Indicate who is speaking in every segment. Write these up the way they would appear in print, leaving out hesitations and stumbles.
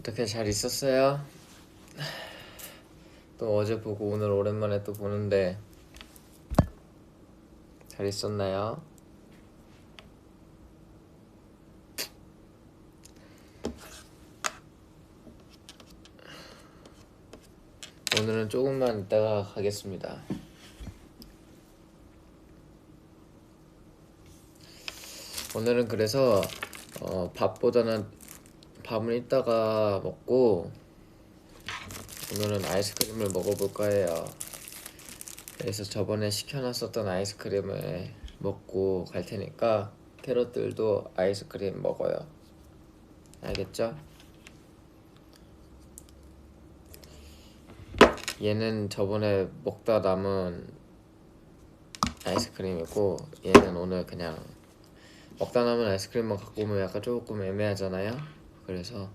Speaker 1: 어떻게 잘 있었어요? 또 어제 보고 오늘 오랜만에 또 보는데 잘 있었나요? 오늘은 조금만 이따가 가겠습니다. 오늘은 그래서 밥보다는 밥은 이따가 먹고 오늘은 아이스크림을 먹어볼까 해요. 그래서 저번에 시켜놨었던 아이스크림을 먹고 갈 테니까 캐럿들도 아이스크림 먹어요. 알겠죠? 얘는 저번에 먹다 남은 아이스크림이고 얘는 오늘 그냥 먹다 남은 아이스크림만 갖고 오면 약간 조금 애매하잖아요. 그래서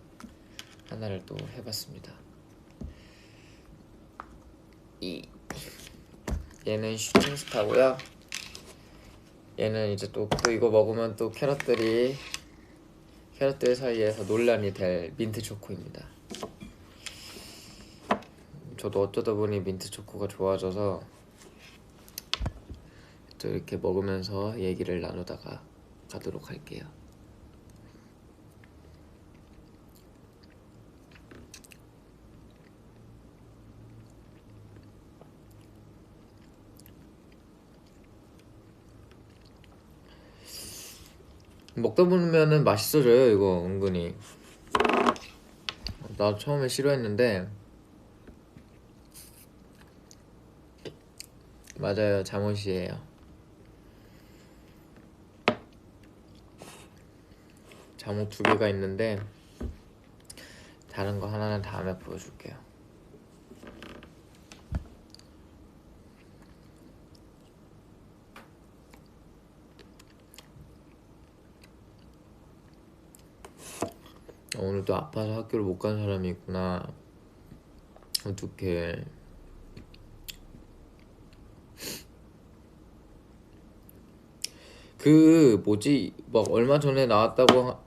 Speaker 1: 하나를 또 해봤습니다. 얘는 슈팅스타고요. 얘는 이제 또 이거 먹으면 또 캐럿들 사이에서 논란이 될 민트 초코입니다. 저도 어쩌다 보니 민트 초코가 좋아져서 또 이렇게 먹으면서 얘기를 나누다가 가도록 할게요. 먹다 보면은 맛있어져요. 이거 은근히. 나 처음에 싫어했는데 맞아요. 잠옷이에요. 잠옷 2개가 있는데 다른 거 하나는 다음에 보여줄게요. 오늘 또 아파서 학교를 못 간 사람이 있구나. 어떡해. 그 뭐지 막 얼마 전에 나왔다고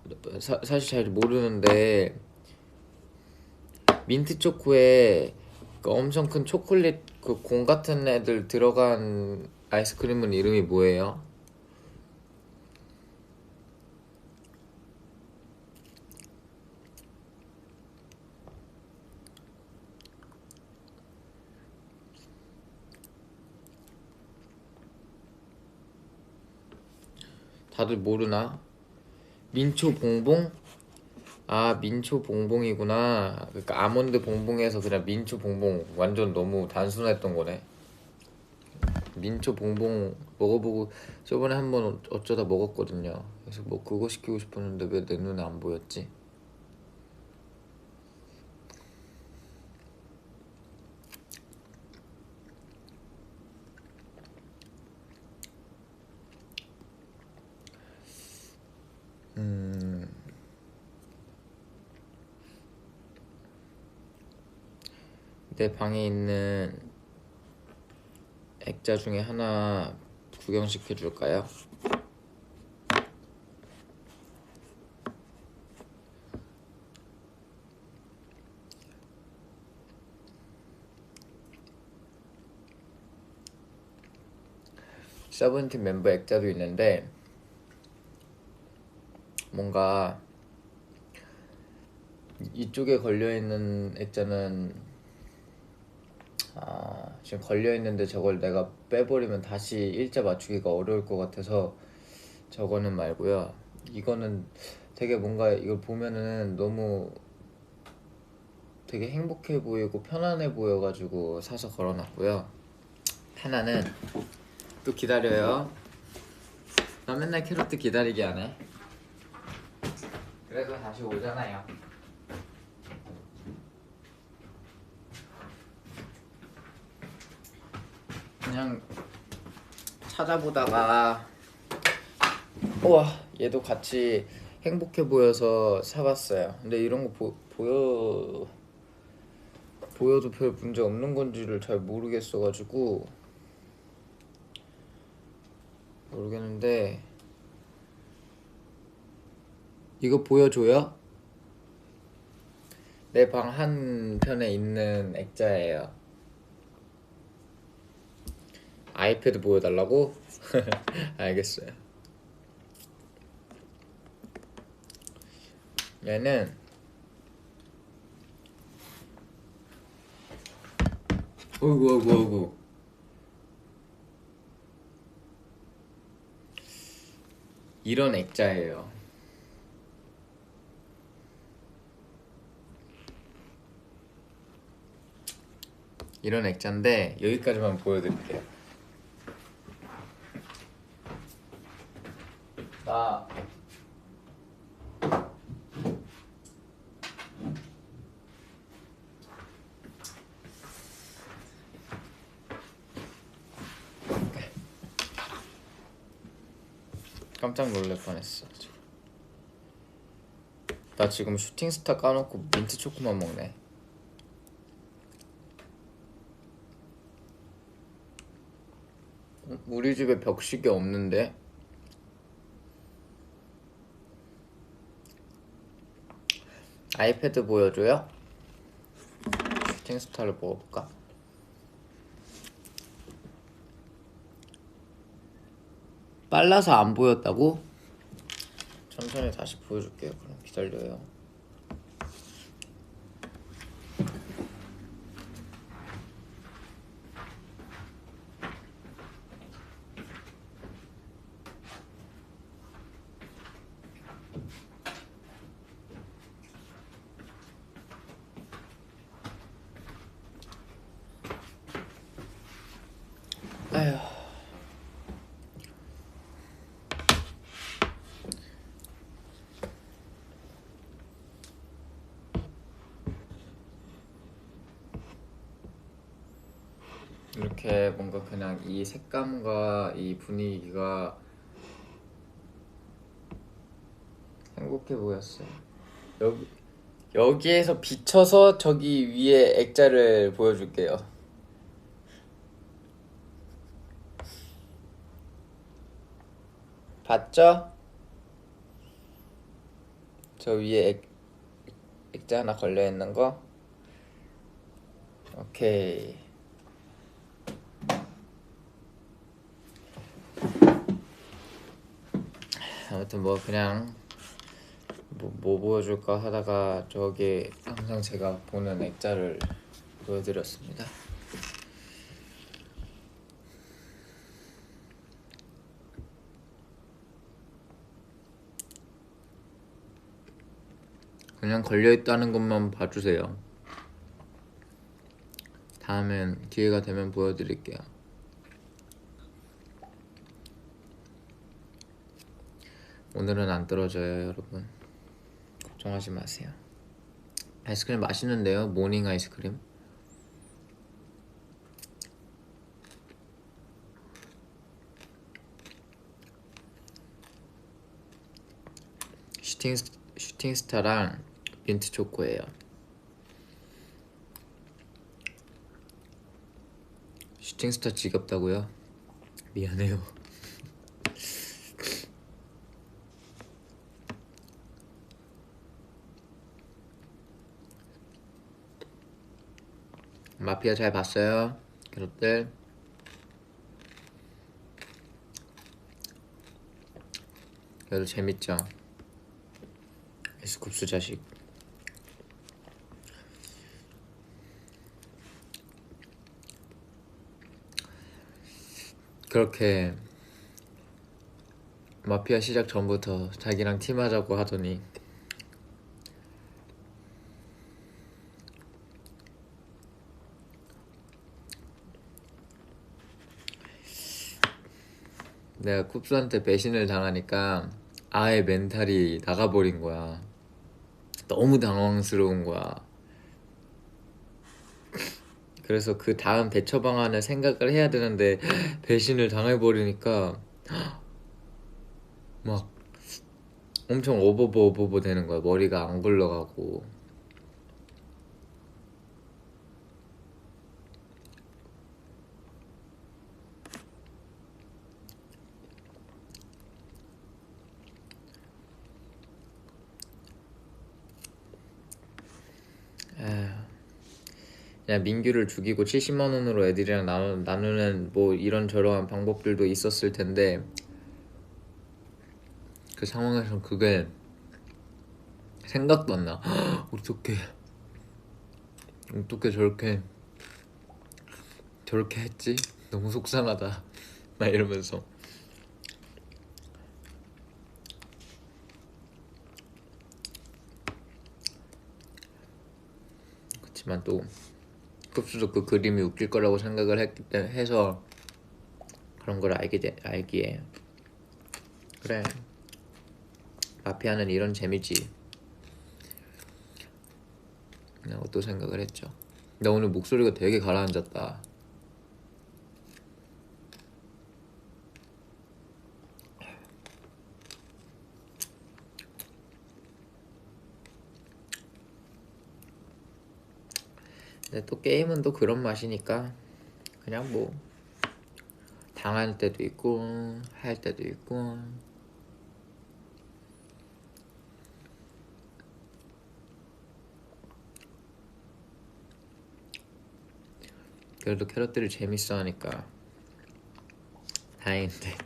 Speaker 1: 사실 잘 모르는데 민트 초코에 그 엄청 큰 초콜릿 그 공 같은 애들 들어간 아이스크림은 이름이 뭐예요? 다들 모르나? 민초 봉봉? 아 민초 봉봉이구나. 그러니까 아몬드 봉봉에서 그냥 민초 봉봉 완전 너무 단순했던 거네. 민초 봉봉 먹어보고 저번에 한번 어쩌다 먹었거든요. 그래서 뭐 그거 시키고 싶었는데 왜 내 눈에 안 보였지? 내 방에 있는 액자 중에 하나 구경시켜 줄까요? 세븐틴 멤버 액자도 있는데 뭔가 이쪽에 걸려있는 액자는 지금 걸려있는데 저걸 내가 빼버리면 다시 일자 맞추기가 어려울 것 같아서 저거는 말고요. 이거는 되게 뭔가 이걸 보면은 너무 되게 행복해 보이고 편안해 보여가지고 사서 걸어놨고요. 하나는 또 기다려요. 나 맨날 캐럿들 기다리게 하네. 그래도 다시 오잖아요. 그냥 찾아보다가 우와 얘도 같이 행복해 보여서 사봤어요. 근데 이런 거 보여도 별 문제 없는 건지를 잘 모르겠어가지고 모르겠는데 이거 보여줘요? 내 방 한편에 있는 액자예요. 아이패드 보여달라고? 알겠어요. 얘는 어이구 어이구 어이구 이런 액자예요. 이런 액자인데 여기까지만 보여드릴게요. 나 깜짝 놀랄 뻔했어. 나 지금 슈팅스타 까놓고 민트 초코만 먹네. 우리 집에 벽시계 없는데? 아이패드 보여줘요? 슈팅스타를 먹어볼까? 빨라서 안 보였다고? 천천히 다시 보여줄게요. 그럼 기다려요. 아휴. 이렇게 뭔가 그냥 이 색감과 이 분위기가 행복해 보였어요. 여기에서 비춰서 저기 위에 액자를 보여줄게요. 봤죠? 저 위에 액자 하나 걸려있는 거? 오케이. 아무튼 뭐 그냥 뭐 보여줄까 하다가 저기 항상 제가 보는 액자를 보여드렸습니다. 그냥 걸려있다는 것만 봐주세요. 다음엔 기회가 되면 보여드릴게요. 오늘은 안 떨어져요, 여러분. 걱정하지 마세요. 아이스크림 맛있는데요? 모닝 아이스크림. 슈팅스타랑 민트 초코예요. 슈팅스타 지겹다고요? 미안해요. 마피아 잘 봤어요? 여러분들 그래도 재밌죠? 에스쿱스 자식. 그렇게 마피아 시작 전부터 자기랑 팀하자고 하더니 내가 쿱스한테 배신을 당하니까 아예 멘탈이 나가버린 거야. 너무 당황스러운 거야. 그래서 그 다음 대처 방안을 생각을 해야 되는데 배신을 당해버리니까 막 엄청 어버버 되는 거야. 머리가 안 굴러가고. 그냥 민규를 죽이고 70만 원으로 애들이랑 나누는 뭐 이런저런 방법들도 있었을 텐데 그 상황에선 그게 생각도 안 나. 어떻게 저렇게 했지? 너무 속상하다 막 이러면서. 그렇지만 또 급수도 그 그림이 웃길 거라고 생각을 해서 그런 걸 알기에 그래, 마피아는 이런 재미지 라고 또 생각을 했죠. 근데 오늘 목소리가 되게 가라앉았다. 근데 또 게임은 또 그런 맛이니까 그냥 뭐 당할 때도 있고 할 때도 있고. 그래도 캐럿들이 재밌어 하니까 다행인데.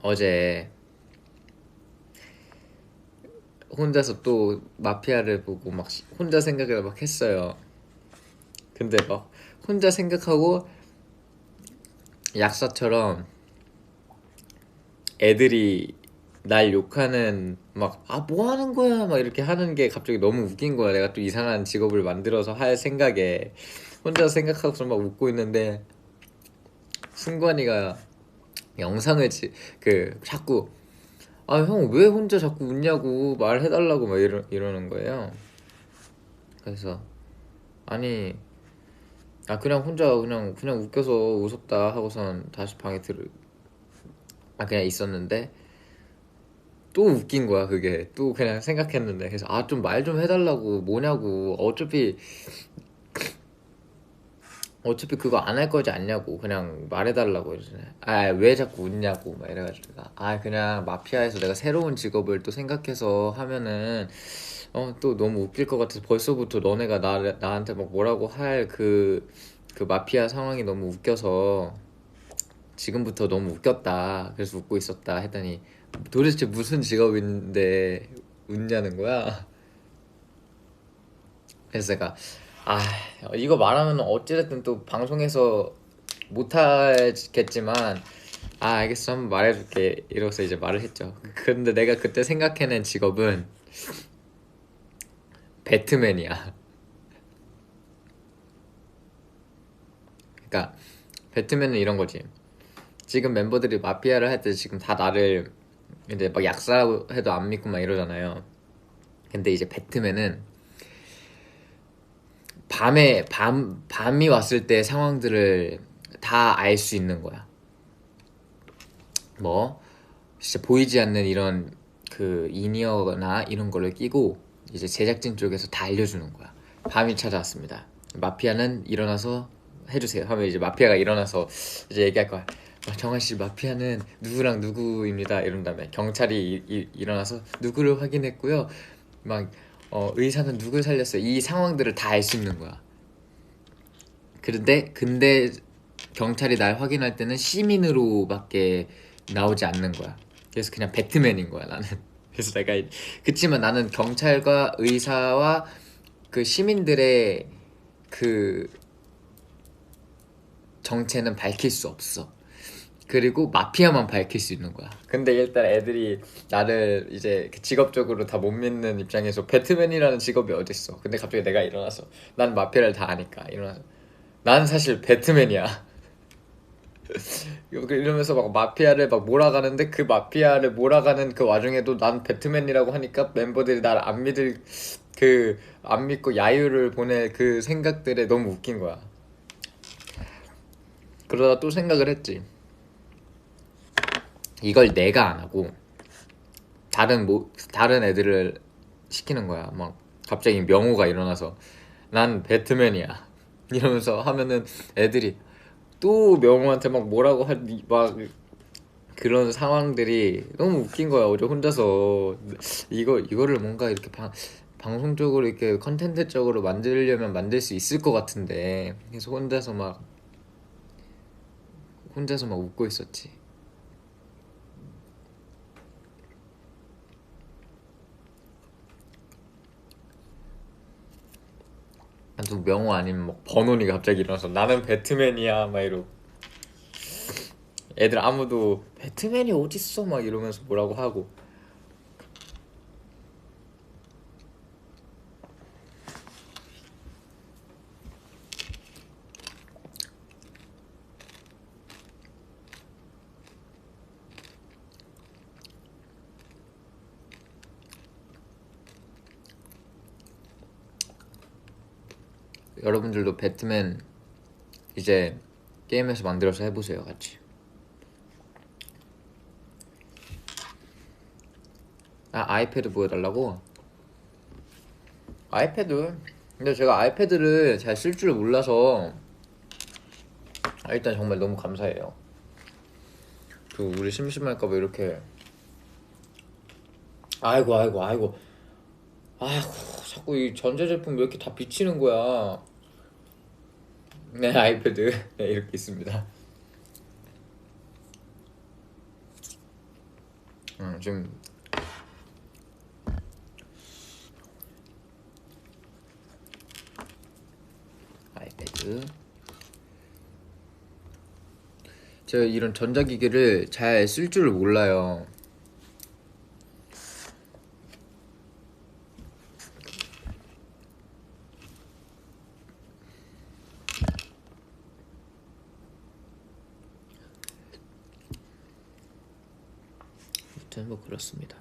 Speaker 1: 어제 혼자서 또 마피아를 보고 막 혼자 생각을 막 했어요. 근데 막 혼자 생각하고 약사처럼 애들이 날 욕하는 막 뭐 하는 거야 막 이렇게 하는 게 갑자기 너무 웃긴 거야. 내가 또 이상한 직업을 만들어서 할 생각에 혼자 생각하고서 막 웃고 있는데 승관이가 영상을 자꾸 형 왜 혼자 자꾸 웃냐고 말해달라고 막 이러는 거예요. 그래서 아니 그냥 혼자 그냥 웃겨서 웃었다 하고선 다시 방에 그냥 있었는데 또 웃긴 거야. 그게 또 그냥 생각했는데 그래서 좀 말 좀 해달라고 뭐냐고 어차피 그거 안 할 거지 않냐고 그냥 말해달라고 이러잖아요. 왜 자꾸 웃냐고 막 이래가지고 그냥 마피아에서 내가 새로운 직업을 또 생각해서 하면은 또 너무 웃길 것 같아서 벌써부터 너네가 나한테 막 뭐라고 할 그 마피아 상황이 너무 웃겨서 지금부터 너무 웃겼다 그래서 웃고 있었다 했더니 도대체 무슨 직업인데 웃냐는 거야. 그래서 내가 이거 말하면 어찌됐든 또 방송에서 못하겠지만 알겠어 한번 말해줄게 이러고서 이제 말을 했죠. 근데 내가 그때 생각해낸 직업은 배트맨이야. 그러니까 배트맨은 이런 거지. 지금 멤버들이 마피아를 할 때 지금 다 나를 이제 막 약사라고 해도 안 믿고 막 이러잖아요. 근데 이제 배트맨은 밤이 왔을 때 상황들을 다 알 수 있는 거야. 뭐 진짜 보이지 않는 이런 그 인이어나 이런 거를 끼고 이제 제작진 쪽에서 다 알려주는 거야. 밤이 찾아왔습니다. 마피아는 일어나서 해주세요 하면 이제 마피아가 일어나서 이제 얘기할 거야. 정한 씨 마피아는 누구랑 누구입니다 이런 다음에 경찰이 일어나서 누구를 확인했고요. 막 의사는 누굴 살렸어요. 이 상황들을 다 알 수 있는 거야. 근데 경찰이 날 확인할 때는 시민으로밖에 나오지 않는 거야. 그래서 그냥 배트맨인 거야 나는. 그래서 그치만 나는 경찰과 의사와 그 시민들의 그 정체는 밝힐 수 없어. 그리고 마피아만 밝힐 수 있는 거야. 근데 일단 애들이 나를 이제 직업적으로 다 못 믿는 입장에서 배트맨이라는 직업이 어딨어. 근데 갑자기 내가 일어나서 난 마피아를 다 아니까 일어나서 난 사실 배트맨이야 이러면서 막 마피아를 막 몰아가는데 그 마피아를 몰아가는 그 와중에도 난 배트맨이라고 하니까 멤버들이 날 안 믿고 야유를 보낼 그 생각들에 너무 웃긴 거야. 그러다 또 생각을 했지. 이걸 내가 안 하고 다른 애들을 시키는 거야. 막 갑자기 명호가 일어나서 난 배트맨이야 이러면서 하면은 애들이 또 명호한테 막 뭐라고 막 그런 상황들이 너무 웃긴 거야. 어제 혼자서 이거를 뭔가 이렇게 방송적으로 이렇게 컨텐츠적으로 만들려면 만들 수 있을 것 같은데 그래서 혼자서 막 웃고 있었지. 또 명호 아니면 막 버논이 갑자기 일어나서 나는 배트맨이야 막 이러고 애들 아무도 배트맨이 어딨어 막 이러면서 뭐라고 하고. 여러분들도 배트맨 이제 게임에서 만들어서 해보세요 같이. 아이패드 보여달라고? 아이패드 근데 제가 아이패드를 잘 쓸 줄 몰라서 일단 정말 너무 감사해요. 우리 심심할까봐 이렇게 아이고 자꾸 이 전자제품 왜 이렇게 다 비치는 거야. 네 아이패드 네, 이렇게 있습니다. 지금 아이패드 제가 이런 전자기기를 잘 쓸 줄 몰라요. 아무튼 뭐 그렇습니다.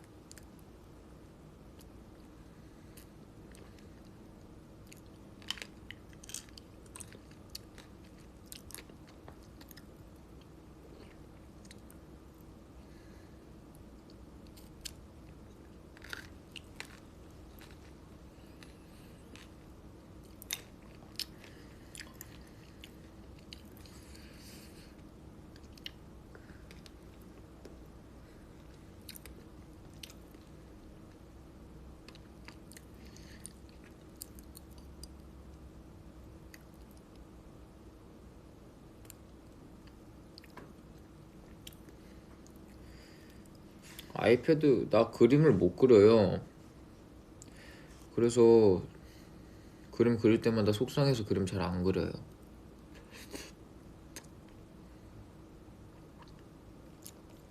Speaker 1: 아이패드 나 그림을 못 그려요. 그래서 그림 그릴 때마다 속상해서 그림 잘 안 그려요.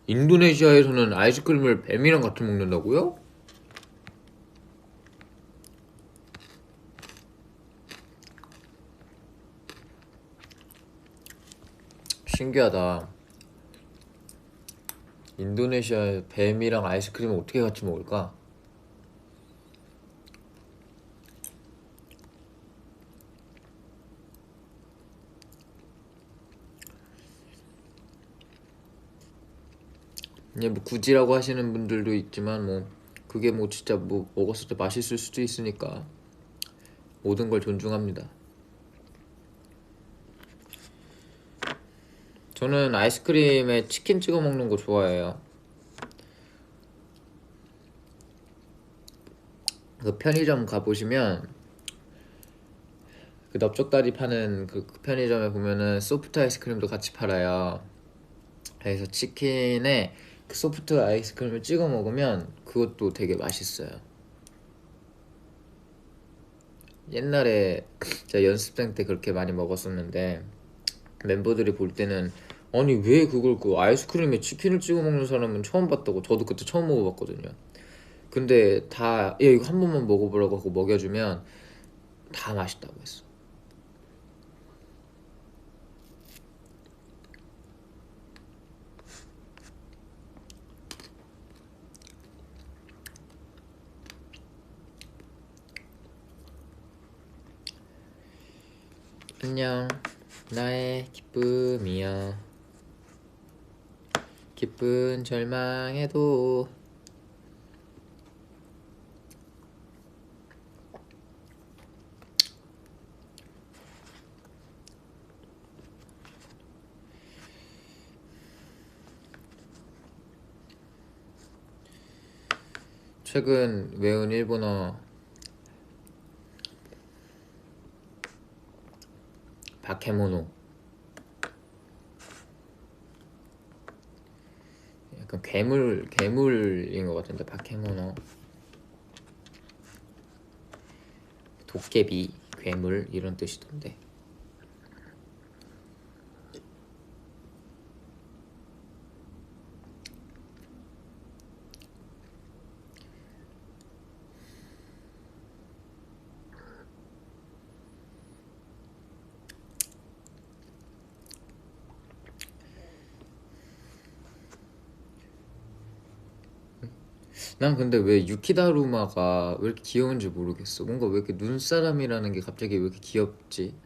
Speaker 1: 인도네시아에서는 아이스크림을 뱀이랑 같이 먹는다고요? 신기하다. 인도네시아에 뱀이랑 아이스크림을 어떻게 같이 먹을까? 이게 뭐 굳이라고 하시는 분들도 있지만 뭐 그게 뭐 진짜 뭐 먹었을 때 맛있을 수도 있으니까 모든 걸 존중합니다. 저는 아이스크림에 치킨 찍어 먹는 거 좋아해요. 그 편의점 가보시면 그 넓적다리 파는 그 편의점에 보면은 소프트 아이스크림도 같이 팔아요. 그래서 치킨에 그 소프트 아이스크림을 찍어 먹으면 그것도 되게 맛있어요. 옛날에 제가 연습생 때 그렇게 많이 먹었었는데 멤버들이 볼 때는 아니 왜 그걸 그 아이스크림에 치킨을 찍어 먹는 사람은 처음 봤다고. 저도 그때 처음 먹어봤거든요. 근데 다 야 이거 한 번만 먹어보라고 하고 먹여주면 다 맛있다고 했어. 안녕 나의 기쁨이여 기쁜 절망에도 최근 외운 일본어 바케모노. 약간 괴물인 것 같은데 바케모노. 도깨비, 괴물 이런 뜻이던데. 난 근데 왜 유키다루마가 왜 이렇게 귀여운지 모르겠어. 뭔가 왜 이렇게 눈사람이라는 게 갑자기 왜 이렇게 귀엽지?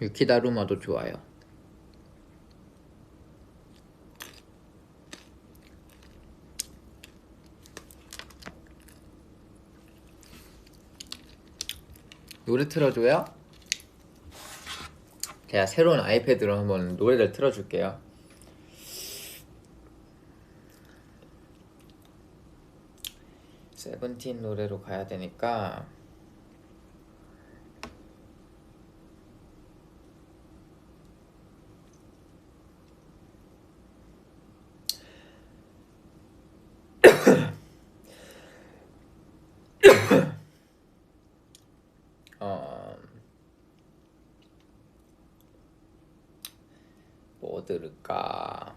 Speaker 1: 유키다루마도 좋아요. 노래 틀어줘요? 제가 새로운 아이패드로 한번 노래를 틀어줄게요. 세븐틴 노래로 가야 되니까 뭐 들을까?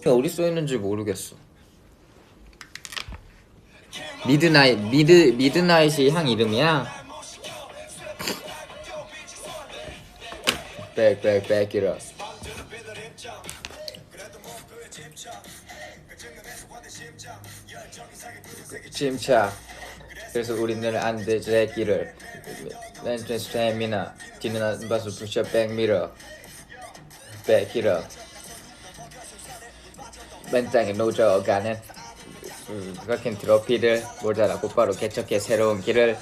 Speaker 1: 어디 써있는지 모르겠어. 미드나잇이 향 이름이야? Back it up. 침착. 그래서 우리는 안 되지 길을. 렌즈 스태미나. 뒤는 안 봐서 push up back mirror. Back it up. 맨땅에 노져가는 박힌 트로피를 모자라 곧바로 개척해 새로운 길을.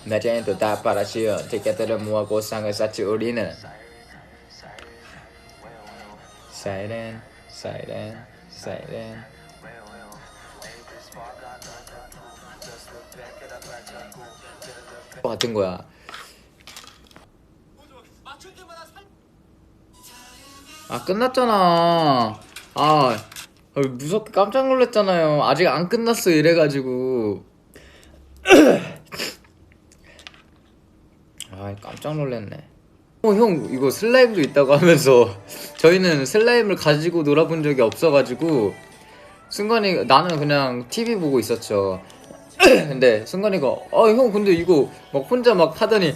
Speaker 1: 매진도 다 빨아치운 티켓들을 모아고 상을 쌓지 우리는. 사이렌 같은 거야. 끝났잖아. 무섭게 깜짝 놀랐잖아요. 아직 안 끝났어 이래가지고. 깜짝 놀랐네. 형 이거 슬라임도 있다고 하면서 저희는 슬라임을 가지고 놀아본 적이 없어가지고 승관이 나는 그냥 TV 보고 있었죠. 근데 승관이가 형 근데 이거 막 혼자 막 하더니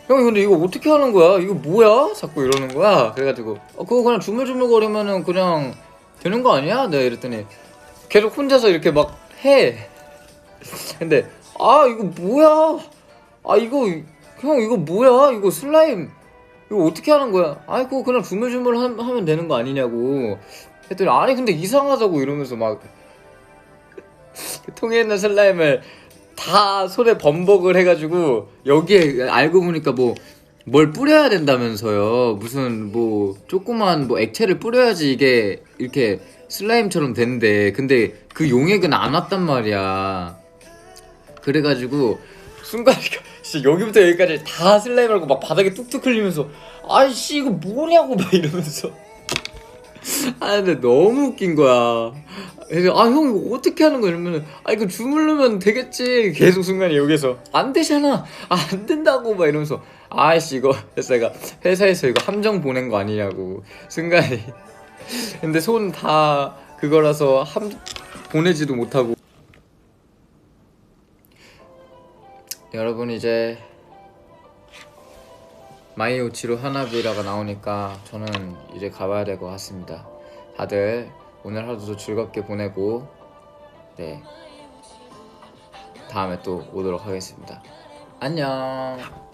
Speaker 1: 형이 근데 이거 어떻게 하는 거야? 이거 뭐야? 자꾸 이러는 거야. 그래가지고 그거 그냥 주물주물거리면은 그냥 되는 거 아니야? 내가 이랬더니 계속 혼자서 이렇게 막 해. 근데 이거 뭐야? 이거 형 이거 뭐야? 이거 슬라임 이거 어떻게 하는 거야? 그거 그냥 주물주물 하면 되는 거 아니냐고 했더니 아니 근데 이상하다고 이러면서 막 통에 있는 슬라임을 다 손에 범벅을 해가지고 여기에 알고 보니까 뭘 뿌려야 된다면서요. 무슨 조그만 액체를 뿌려야지 이게 이렇게 슬라임처럼 되는데 근데 그 용액은 안 왔단 말이야. 그래가지고 순간이니까 진짜 여기부터 여기까지 다 슬라임하고 막 바닥에 뚝뚝 흘리면서 아이씨 이거 뭐냐고 막 이러면서 근데 너무 웃긴 거야. 그래서 형 이거 어떻게 하는 거야 이러면은 이거 주물르면 되겠지. 계속 순간에 여기서 안 되잖아. 안 된다고 막 이러면서 아이씨 이거 그래서 내가 회사에서 이거 함정 보낸 거 아니냐고 순간에. 근데 손 다 그거라서 보내지도 못하고. 여러분 이제 마이오치로 하나비라가 나오니까 저는 이제 가봐야 될 것 같습니다. 다들 오늘 하루도 즐겁게 보내고 다음에 또 오도록 하겠습니다. 안녕.